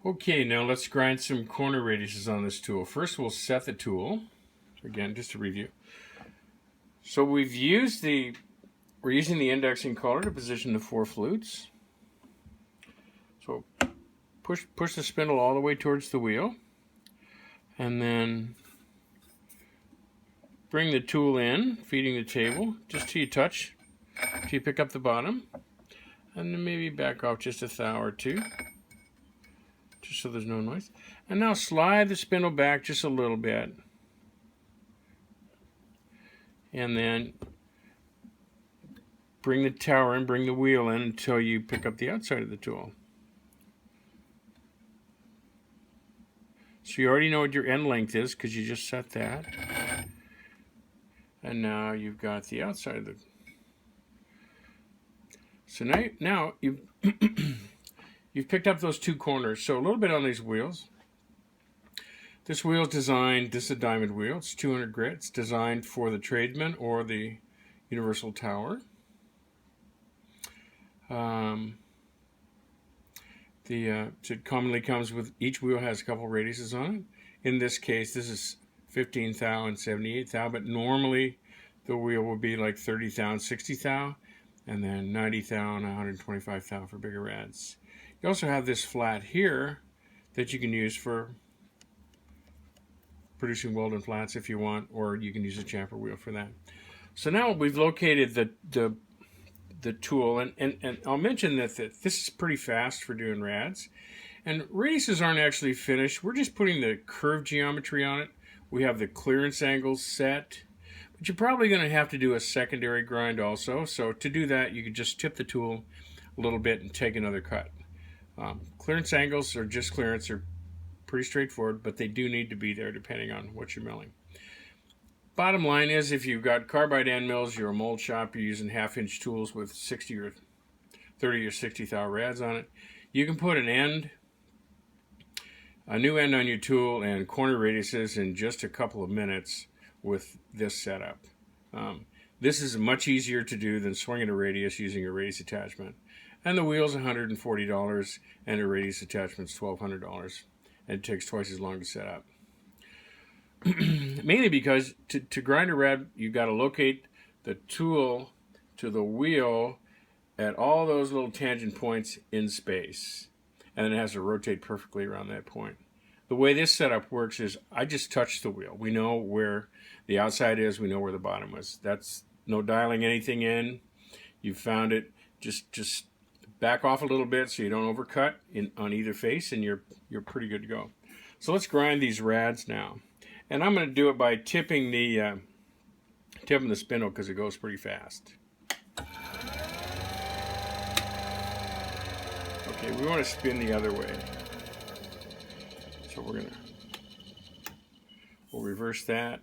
Okay, now let's grind some corner radiuses on this tool. First we'll set the tool. Again, just to review. So we're using the indexing collar to position the 4 flutes. So push the spindle all the way towards the wheel, and then bring the tool in, feeding the table, just till you touch, till you pick up the bottom, and then maybe back off just a thou or two, just so there's no noise. And now slide the spindle back just a little bit, and then bring the tower in, bring the wheel in until you pick up the outside of the tool. So you already know what your end length is because you just set that. And now you've got the outside of the... So now you've, you've picked up those 2 corners. So a little bit on these wheels. This wheel is designed, this is a diamond wheel, it's 200 grit. It's designed for the tradesman or the universal tower. It commonly comes with, each wheel has a couple radiuses on it. In this case, this is 15 thou and 78 thou, but normally the wheel will be like 30 thou and 60 thou, and then 90 thou and 125 thou for bigger rads. You also have this flat here that you can use for producing Weldon flats if you want, or you can use a chamfer wheel for that. So now we've located the tool, and I'll mention that this is pretty fast for doing rads, and radiuses aren't actually finished. We're just putting the curve geometry on it. We have the clearance angles set, but you're probably going to have to do a secondary grind also. So to do that, you can just tip the tool a little bit and take another cut. Clearance angles or just clearance are pretty straightforward, but they do need to be there depending on what you're milling. Bottom line is, if you've got carbide end mills, you're a mold shop, you're using 1/2-inch tools with 60 or 30 or 60 thou rads on it, you can put a new end on your tool and corner radiuses in just a couple of minutes with this setup. This is much easier to do than swinging a radius using a radius attachment. And the wheel's $140 and a radius attachment's $1,200, and it takes twice as long to set up. Mainly because to grind a rad, you've got to locate the tool to the wheel at all those little tangent points in space, and then it has to rotate perfectly around that point. The way this setup works is I just touch the wheel. We know where the outside is, we know where the bottom is. That's no dialing anything in. You've found it. Just back off a little bit so you don't overcut on either face, and you're pretty good to go. So let's grind these rads now. And I'm going to do it by tipping the spindle because it goes pretty fast. Okay, we want to spin the other way. So we'll reverse that.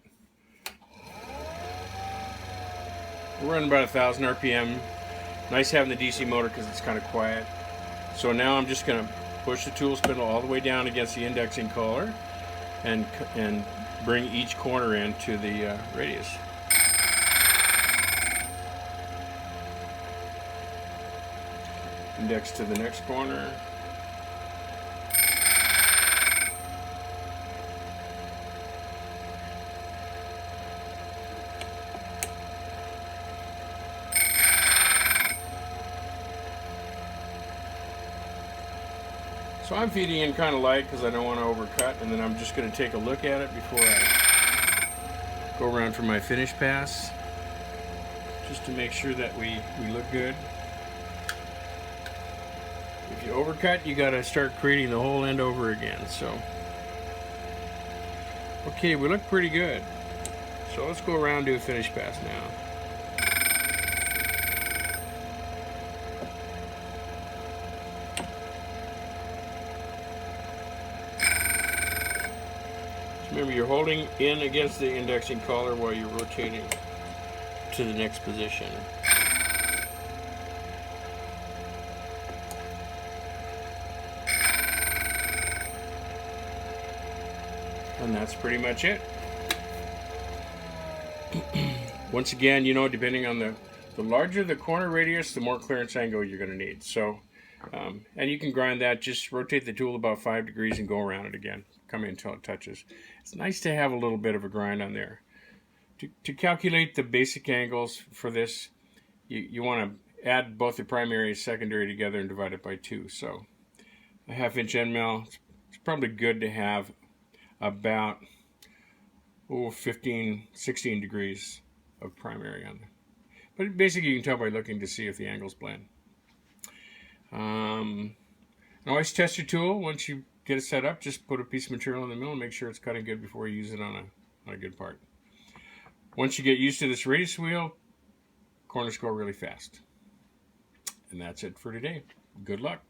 We're running about 1,000 RPM. Nice having the DC motor because it's kind of quiet. So now I'm just going to push the tool spindle all the way down against the indexing collar and bring each corner into the radius. Index to the next corner. So I'm feeding in kind of light because I don't want to overcut, and then I'm just going to take a look at it before I go around for my finish pass, just to make sure that we look good. If you overcut, you got to start creating the whole end over again. So, okay, we look pretty good. So let's go around and do a finish pass now. Remember, you're holding in against the indexing collar while you're rotating to the next position. And that's pretty much it. Once again, you know, depending on the larger the corner radius, the more clearance angle you're going to need. So And you can grind that, just rotate the tool about 5 degrees and go around it again. Come in until it touches. It's nice to have a little bit of a grind on there. To calculate the basic angles for this, you want to add both the primary and secondary together and divide it by 2. So a 1/2 inch end mill, it's probably good to have about 15, 16 degrees of primary on there. But basically you can tell by looking to see if the angles blend. Always test your tool. Once you get it set up, just put a piece of material in the mill and make sure it's cutting good before you use it on a good part. Once you get used to this radius wheel, corners go really fast. And that's it for today. Good luck.